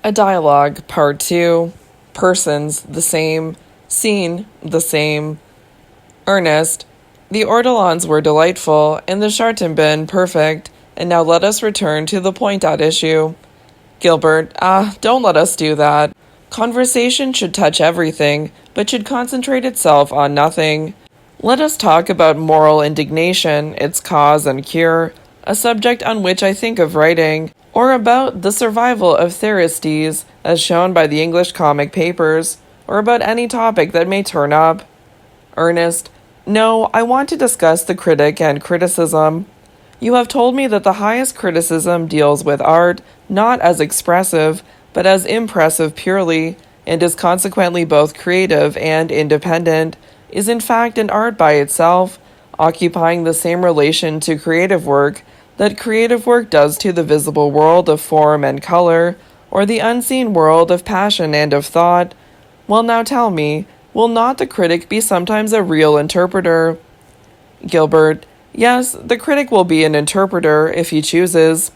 A dialogue, part 2. Persons, the same. Scene, the same. Ernest, the ortolans were delightful, and the Chartenben perfect, and now let us return to the point at issue. Gilbert, don't let us do that. Conversation should touch everything, but should concentrate itself on nothing. Let us talk about moral indignation, its cause and cure, a subject on which I think of writing, or about the survival of Thersites, as shown by the English comic papers, or about any topic that may turn up. Ernest, no, I want to discuss the critic and criticism. You have told me that the highest criticism deals with art, not as expressive, but as impressive purely, and is consequently both creative and independent, is in fact an art by itself, occupying the same relation to creative work that creative work does to the visible world of form and color, or the unseen world of passion and of thought. Well, now tell me, will not the critic be sometimes a real interpreter? Gilbert, yes, the critic will be an interpreter, if he chooses.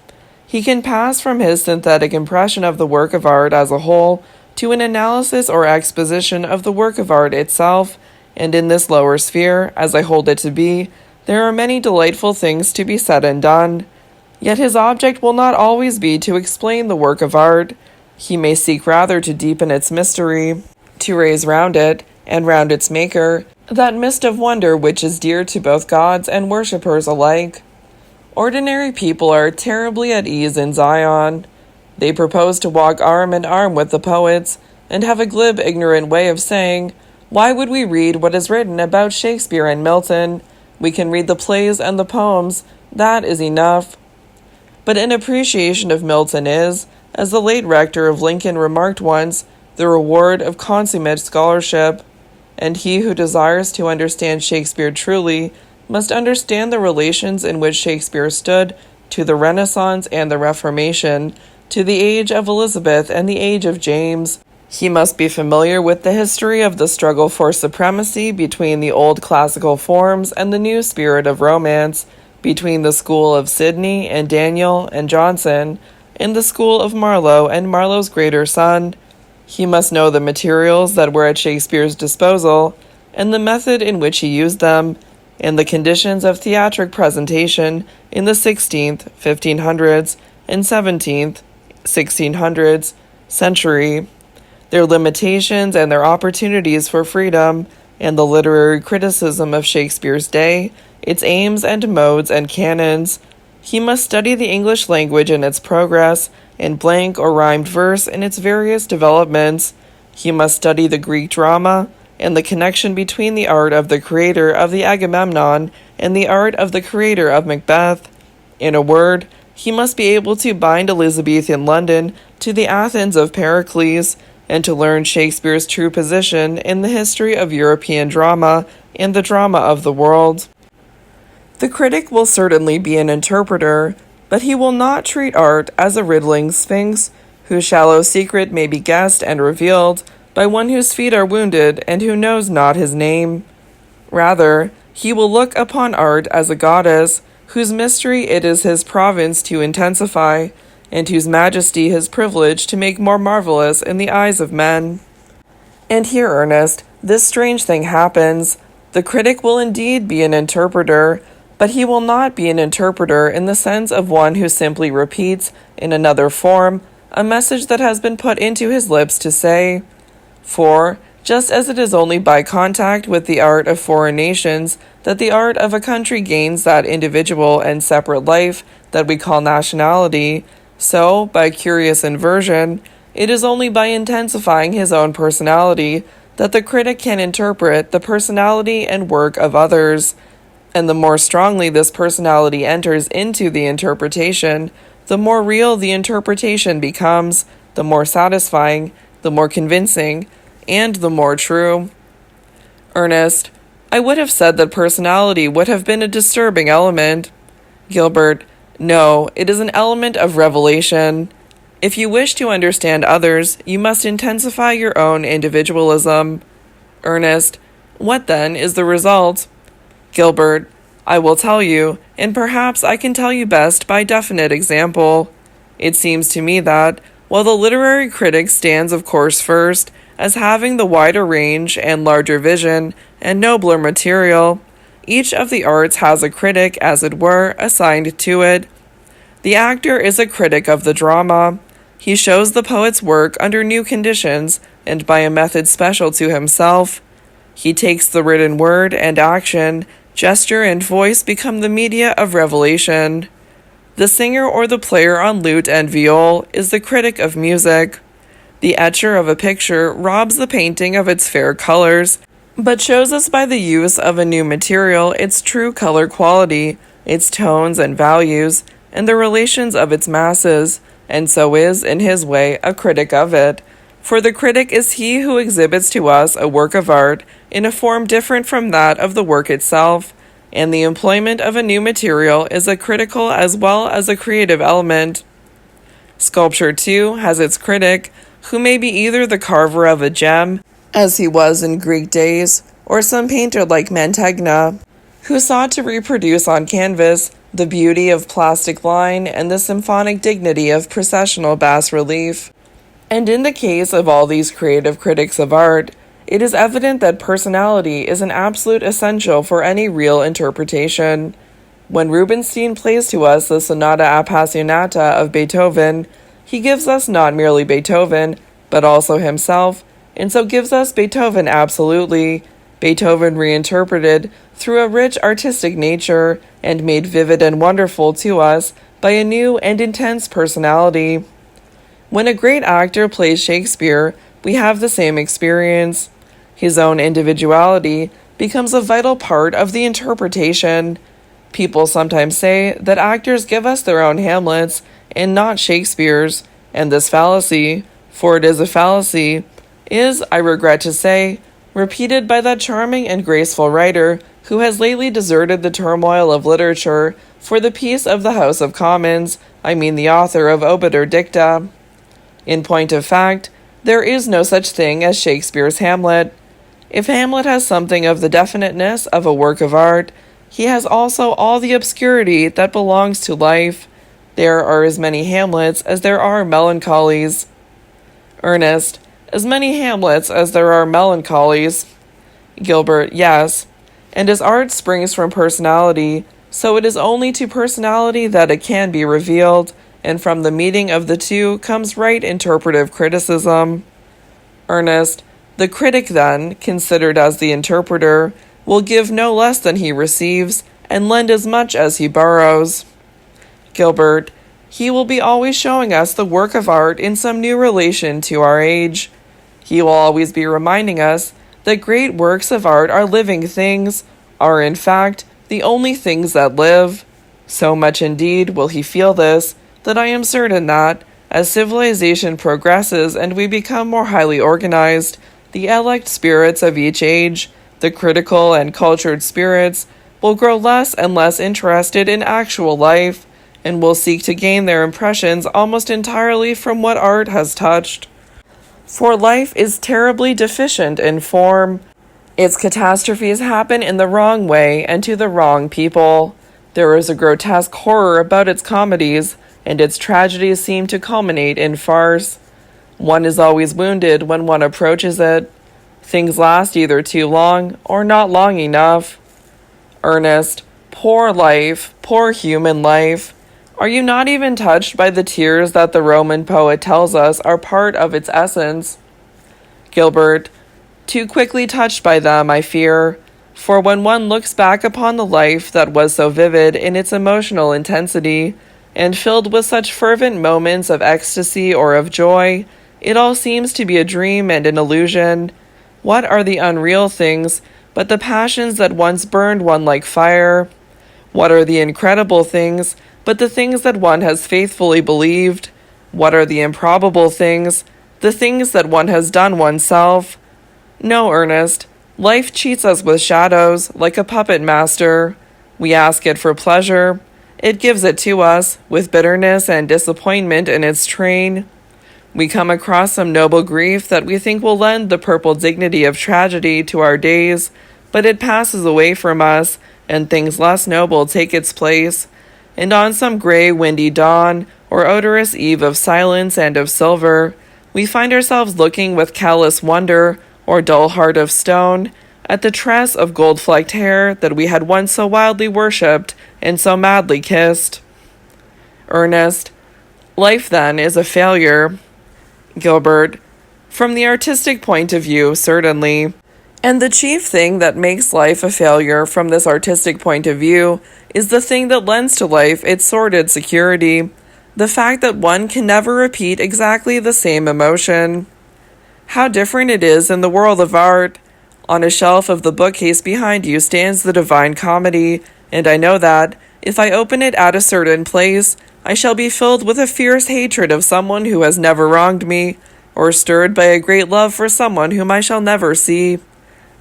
He can pass from his synthetic impression of the work of art as a whole to an analysis or exposition of the work of art itself, and in this lower sphere, as I hold it to be, there are many delightful things to be said and done. Yet his object will not always be to explain the work of art. He may seek rather to deepen its mystery, to raise round it, and round its maker, that mist of wonder which is dear to both gods and worshippers alike. Ordinary people are terribly at ease in Zion. They propose to walk arm in arm with the poets, and have a glib, ignorant way of saying, "Why would we read what is written about Shakespeare and Milton? We can read the plays and the poems. That is enough." But an appreciation of Milton is, as the late rector of Lincoln remarked once, the reward of consummate scholarship. And he who desires to understand Shakespeare truly must understand the relations in which Shakespeare stood to the Renaissance and the Reformation, to the age of Elizabeth and the age of James. He must be familiar with the history of the struggle for supremacy between the old classical forms and the new spirit of romance, between the school of Sidney and Daniel and Johnson, and the school of Marlowe and Marlowe's greater son. He must know the materials that were at Shakespeare's disposal, and the method in which he used them, and the conditions of theatric presentation in the 16th, 1500s, and 17th, 1600s century, their limitations and their opportunities for freedom, and the literary criticism of Shakespeare's day, its aims and modes and canons. He must study the English language in its progress, and blank or rhymed verse in its various developments. He must study the Greek drama, and the connection between the art of the creator of the Agamemnon and the art of the creator of Macbeth. In a word, he must be able to bind Elizabethan London to the Athens of Pericles, and to learn Shakespeare's true position in the history of European drama and the drama of the world. The critic will certainly be an interpreter, but he will not treat art as a riddling sphinx, whose shallow secret may be guessed and revealed by one whose feet are wounded and who knows not his name. Rather, he will look upon art as a goddess, whose mystery it is his province to intensify, and whose majesty his privilege to make more marvelous in the eyes of men. And here, Ernest, this strange thing happens. The critic will indeed be an interpreter, but he will not be an interpreter in the sense of one who simply repeats, in another form, a message that has been put into his lips to say. For, just as it is only by contact with the art of foreign nations that the art of a country gains that individual and separate life that we call nationality, so, by curious inversion, it is only by intensifying his own personality that the critic can interpret the personality and work of others, and the more strongly this personality enters into the interpretation, the more real the interpretation becomes, the more satisfying, the more convincing, and the more true. Ernest, I would have said that personality would have been a disturbing element. Gilbert, no, it is an element of revelation. If you wish to understand others, you must intensify your own individualism. Ernest, what then is the result? Gilbert, I will tell you, and perhaps I can tell you best by definite example. It seems to me that, While the literary critic stands, of course, first, as having the wider range and larger vision and nobler material, each of the arts has a critic, as it were, assigned to it. The actor is a critic of the drama. He shows the poet's work under new conditions and by a method special to himself. He takes the written word and action, gesture and voice become the media of revelation. The singer or the player on lute and viol is the critic of music. The etcher of a picture robs the painting of its fair colors, but shows us by the use of a new material its true color quality, its tones and values, and the relations of its masses, and so is, in his way, a critic of it. For the critic is he who exhibits to us a work of art in a form different from that of the work itself, and the employment of a new material is a critical as well as a creative element. Sculpture, too, has its critic, who may be either the carver of a gem, as he was in Greek days, or some painter like Mantegna, who sought to reproduce on canvas the beauty of plastic line and the symphonic dignity of processional bas-relief. And in the case of all these creative critics of art, it is evident that personality is an absolute essential for any real interpretation. When Rubinstein plays to us the Sonata Appassionata of Beethoven, he gives us not merely Beethoven, but also himself, and so gives us Beethoven absolutely, Beethoven reinterpreted through a rich artistic nature and made vivid and wonderful to us by a new and intense personality. When a great actor plays Shakespeare, we have the same experience. His own individuality becomes a vital part of the interpretation. People sometimes say that actors give us their own Hamlets and not Shakespeare's, and this fallacy, for it is a fallacy, is, I regret to say, repeated by that charming and graceful writer who has lately deserted the turmoil of literature for the peace of the House of Commons, I mean the author of Obiter Dicta. In point of fact, there is no such thing as Shakespeare's Hamlet. If Hamlet has something of the definiteness of a work of art, he has also all the obscurity that belongs to life. There are as many Hamlets as there are melancholies. Ernest, as many Hamlets as there are melancholies. Gilbert, yes. And as art springs from personality, so it is only to personality that it can be revealed, and from the meeting of the two comes right interpretive criticism. Ernest, the critic then, considered as the interpreter, will give no less than he receives, and lend as much as he borrows. Gilbert, he will be always showing us the work of art in some new relation to our age. He will always be reminding us that great works of art are living things, are in fact the only things that live. So much indeed will he feel this, that I am certain that, as civilization progresses and we become more highly organized, the elect spirits of each age, the critical and cultured spirits, will grow less and less interested in actual life, and will seek to gain their impressions almost entirely from what art has touched. For life is terribly deficient in form. Its catastrophes happen in the wrong way and to the wrong people. There is a grotesque horror about its comedies, and its tragedies seem to culminate in farce. One is always wounded when one approaches it. Things last either too long or not long enough. Ernest, poor life, poor human life. Are you not even touched by the tears that the Roman poet tells us are part of its essence? Gilbert, too quickly touched by them, I fear, for when one looks back upon the life that was so vivid in its emotional intensity, and filled with such fervent moments of ecstasy or of joy, it all seems to be a dream and an illusion. What are the unreal things but the passions that once burned one like fire? What are the incredible things but the things that one has faithfully believed? What are the improbable things, the things that one has done oneself? No, Ernest, life cheats us with shadows, like a puppet master. We ask it for pleasure. It gives it to us, with bitterness and disappointment in its train. We come across some noble grief that we think will lend the purple dignity of tragedy to our days, but it passes away from us, and things less noble take its place. And on some gray, windy dawn, or odorous eve of silence and of silver, we find ourselves looking with callous wonder, or dull heart of stone, at the tress of gold-flecked hair that we had once so wildly worshipped and so madly kissed. Ernest: life, then, is a failure. Gilbert: from the artistic point of view, certainly. And the chief thing that makes life a failure from this artistic point of view is the thing that lends to life its sordid security, the fact that one can never repeat exactly the same emotion. How different it is in the world of art. On a shelf of the bookcase behind you stands the Divine Comedy, and I know that, if I open it at a certain place, I shall be filled with a fierce hatred of someone who has never wronged me, or stirred by a great love for someone whom I shall never see.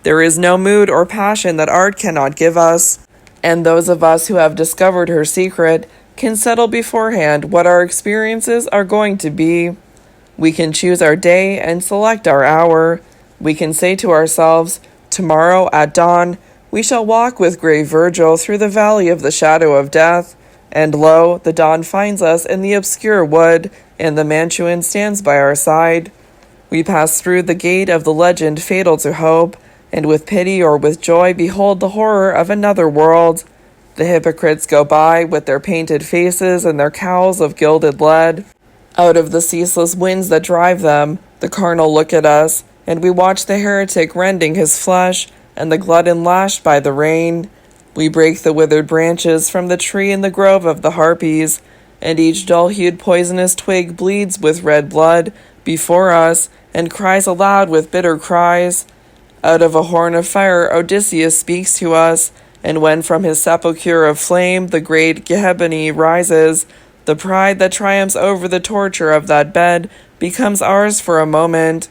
There is no mood or passion that art cannot give us, and those of us who have discovered her secret can settle beforehand what our experiences are going to be. We can choose our day and select our hour. We can say to ourselves, tomorrow at dawn, we shall walk with grave Virgil through the valley of the shadow of death, and lo, the dawn finds us in the obscure wood, and the Mantuan stands by our side. We pass through the gate of the legend fatal to hope, and with pity or with joy behold the horror of another world. The hypocrites go by with their painted faces and their cowls of gilded lead. Out of the ceaseless winds that drive them, the carnal look at us, and we watch the heretic rending his flesh, and the glutton lashed by the rain. We break the withered branches from the tree in the grove of the harpies, and each dull-hued poisonous twig bleeds with red blood before us, and cries aloud with bitter cries. Out of a horn of fire Odysseus speaks to us, and when from his sepulchre of flame the great Gehenna rises, the pride that triumphs over the torture of that bed becomes ours for a moment.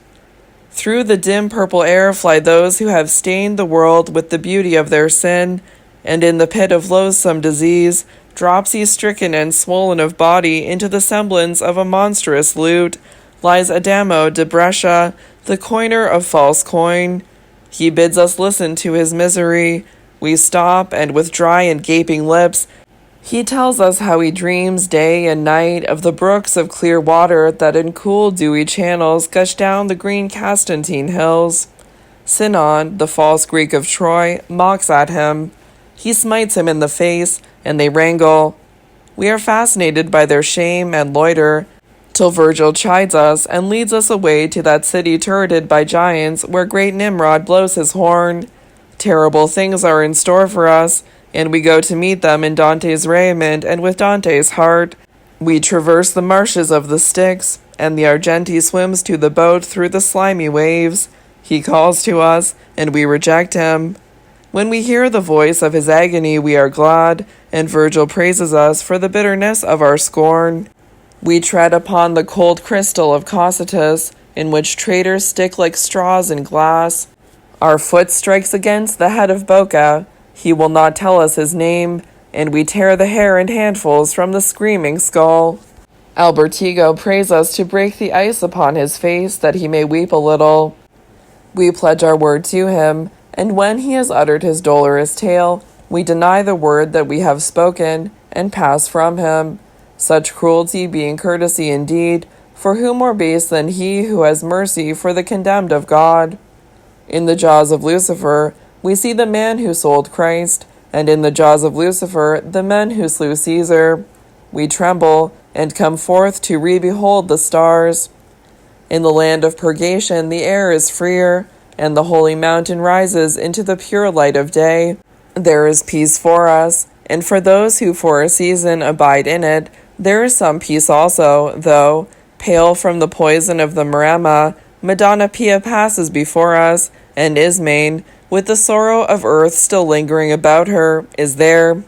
Through the dim purple air fly those who have stained the world with the beauty of their sin, and in the pit of loathsome disease, dropsy stricken and swollen of body into the semblance of a monstrous lute, lies Adamo de Brescia, the coiner of false coin. He bids us listen to his misery. We stop, and with dry and gaping lips, he tells us how he dreams day and night of the brooks of clear water that in cool dewy channels gush down the green Casentine hills. Sinon, the false Greek of Troy, mocks at him. He smites him in the face, and they wrangle. We are fascinated by their shame and loiter, till Virgil chides us and leads us away to that city turreted by giants where great Nimrod blows his horn. Terrible things are in store for us, and we go to meet them in Dante's raiment and with Dante's heart. We traverse the marshes of the Styx, and the Argenti swims to the boat through the slimy waves. He calls to us, and we reject him. When we hear the voice of his agony, we are glad, and Virgil praises us for the bitterness of our scorn. We tread upon the cold crystal of Cocytus, in which traitors stick like straws in glass. Our foot strikes against the head of Bocca. He will not tell us his name, and we tear the hair in handfuls from the screaming skull. Albertigo prays us to break the ice upon his face, that he may weep a little. We pledge our word to him, and when he has uttered his dolorous tale, we deny the word that we have spoken, and pass from him. Such cruelty being courtesy indeed, for who more base than he who has mercy for the condemned of God? In the jaws of Lucifer, we see the man who sold Christ, and in the jaws of Lucifer, the men who slew Caesar. We tremble, and come forth to re-behold the stars. In the land of purgation, the air is freer, and the holy mountain rises into the pure light of day. There is peace for us, and for those who for a season abide in it, there is some peace also, though, pale from the poison of the Maremma, Madonna Pia passes before us, and Ismene, with the sorrow of earth still lingering about her, is there.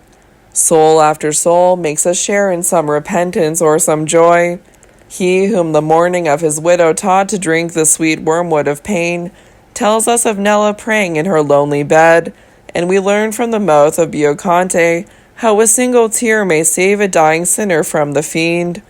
Soul after soul makes us share in some repentance or some joy. He whom the mourning of his widow taught to drink the sweet wormwood of pain, tells us of Nella praying in her lonely bed, and we learn from the mouth of Bioconte how a single tear may save a dying sinner from the fiend.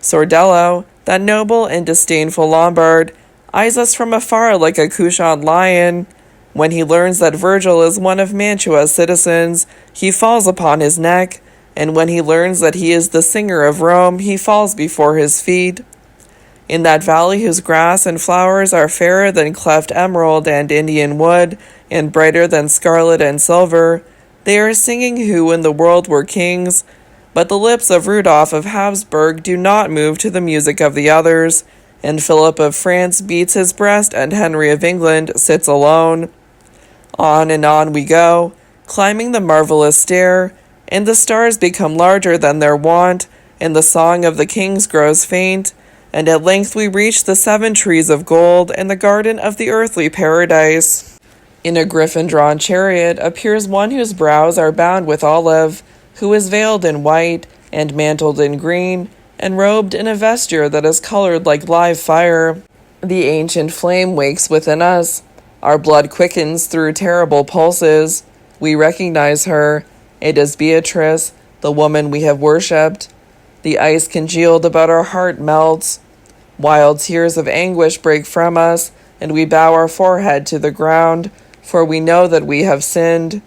Sordello, that noble and disdainful Lombard, eyes us from afar like a couchant lion. When he learns that Virgil is one of Mantua's citizens, he falls upon his neck, and when he learns that he is the singer of Rome, he falls before his feet. In that valley whose grass and flowers are fairer than cleft emerald and Indian wood, and brighter than scarlet and silver, they are singing who in the world were kings, but the lips of Rudolph of Habsburg do not move to the music of the others, and Philip of France beats his breast, and Henry of England sits alone. On and on we go, climbing the marvelous stair, and the stars become larger than their wont, and the song of the kings grows faint, and at length we reach the 7 trees of gold and the garden of the earthly paradise. In a griffin-drawn chariot appears one whose brows are bound with olive, who is veiled in white, and mantled in green, and robed in a vesture that is colored like live fire. The ancient flame wakes within us. Our blood quickens through terrible pulses. We recognize her. It is Beatrice, the woman we have worshipped. The ice congealed about our heart melts. Wild tears of anguish break from us, and we bow our forehead to the ground, for we know that we have sinned.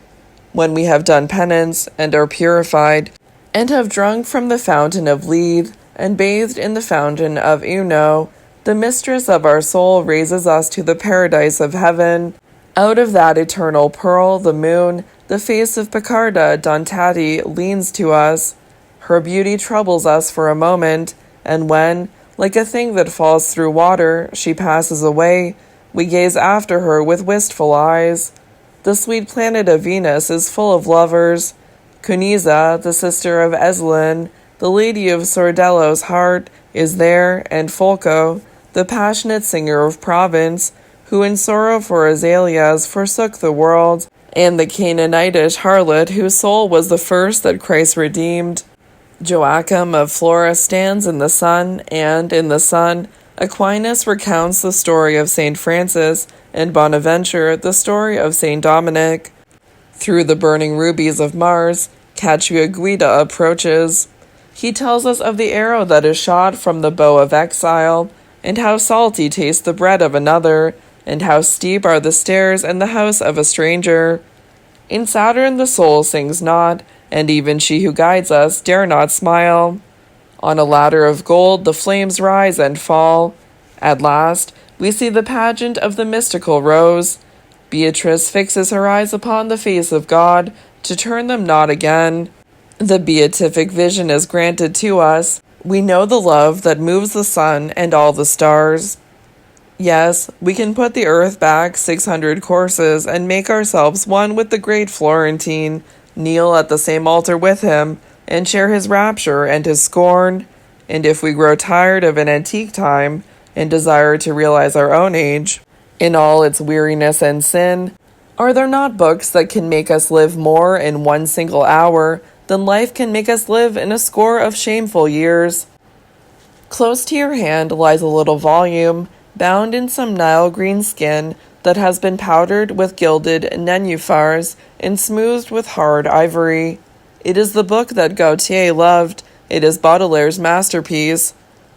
When we have done penance, and are purified, and have drunk from the fountain of Wilde, and bathed in the fountain of Uno, the mistress of our soul raises us to the paradise of heaven. Out of that eternal pearl, the moon, the face of Piccarda Dantati leans to us. Her beauty troubles us for a moment, and when, like a thing that falls through water, she passes away, we gaze after her with wistful eyes. The sweet planet of Venus is full of lovers. Cuniza, the sister of Eslin, the lady of Sordello's heart, is there, and Folco, the passionate singer of Provence, who in sorrow for azaleas forsook the world, and the Canaanitish harlot whose soul was the first that Christ redeemed. Joachim of Flora stands in the sun, and in the sun, Aquinas recounts the story of St. Francis, and Bonaventure the story of St. Dominic. Through the burning rubies of Mars, Cacciaguida approaches. He tells us of the arrow that is shot from the bow of exile, and how salty tastes the bread of another, and how steep are the stairs in the house of a stranger. In Saturn the soul sings not, and even she who guides us dare not smile. On a ladder of gold the flames rise and fall. At last, we see the pageant of the mystical rose. Beatrice fixes her eyes upon the face of God, to turn them not again. The beatific vision is granted to us. We know the love that moves the sun and all the stars. Yes, we can put the earth back 600 courses and make ourselves one with the great Florentine, kneel at the same altar with him, and share his rapture and his scorn. And if we grow tired of an antique time, and desire to realize our own age, in all its weariness and sin, are there not books that can make us live more in one single hour than life can make us live in a score of shameful years? Close to your hand lies a little volume, bound in some Nile green skin that has been powdered with gilded nenufars and smoothed with hard ivory. It is the book that Gautier loved. It is Baudelaire's masterpiece.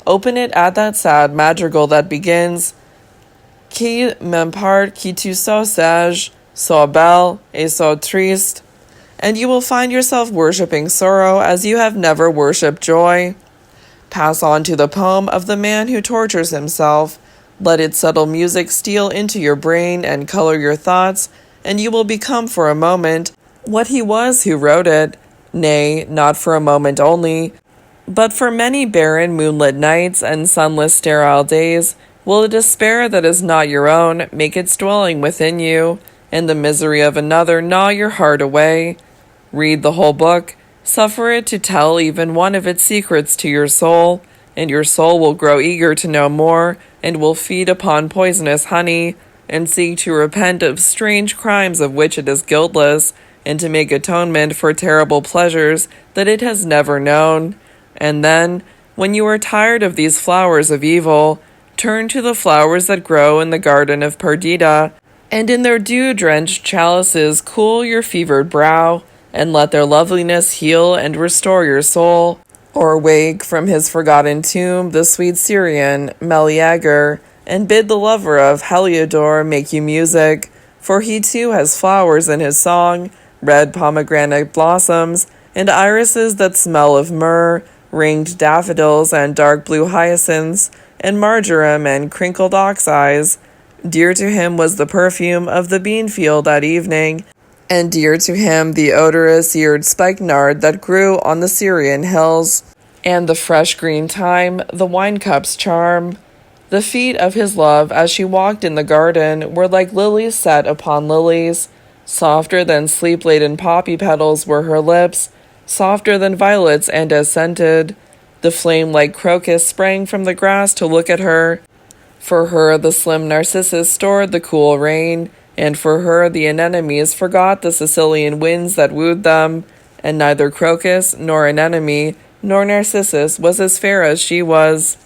Open it at that sad madrigal that begins, Qui m'importe que tu sois sage, sois belle et sois triste, and you will find yourself worshipping sorrow as you have never worshipped joy. Pass on to the poem of the man who tortures himself. Let its subtle music steal into your brain and color your thoughts, and you will become for a moment what he was who wrote it, nay, not for a moment only, but for many barren moonlit nights and sunless sterile days will a despair that is not your own make its dwelling within you, and the misery of another gnaw your heart away. Read the whole book, suffer it to tell even one of its secrets to your soul, and your soul will grow eager to know more, and will feed upon poisonous honey, and seek to repent of strange crimes of which it is guiltless, and to make atonement for terrible pleasures that it has never known. And then, when you are tired of these flowers of evil, turn to the flowers that grow in the garden of Perdita, and in their dew-drenched chalices cool your fevered brow, and let their loveliness heal and restore your soul. Or wake from his forgotten tomb the sweet Syrian, Meleager, and bid the lover of Heliodor make you music, for he too has flowers in his song, red pomegranate blossoms, and irises that smell of myrrh, ringed daffodils and dark blue hyacinths, and marjoram and crinkled ox eyes. Dear to him was the perfume of the bean field at evening, and dear to him the odorous eared spikenard that grew on the Syrian hills, and the fresh green thyme, the wine cup's charm. The feet of his love as she walked in the garden were like lilies set upon lilies. Softer than sleep-laden poppy petals were her lips, softer than violets and as scented. The flame-like crocus sprang from the grass to look at her. For her the slim narcissus stored the cool rain, and for her the anemones forgot the Sicilian winds that wooed them, and neither crocus nor anemone nor narcissus was as fair as she was.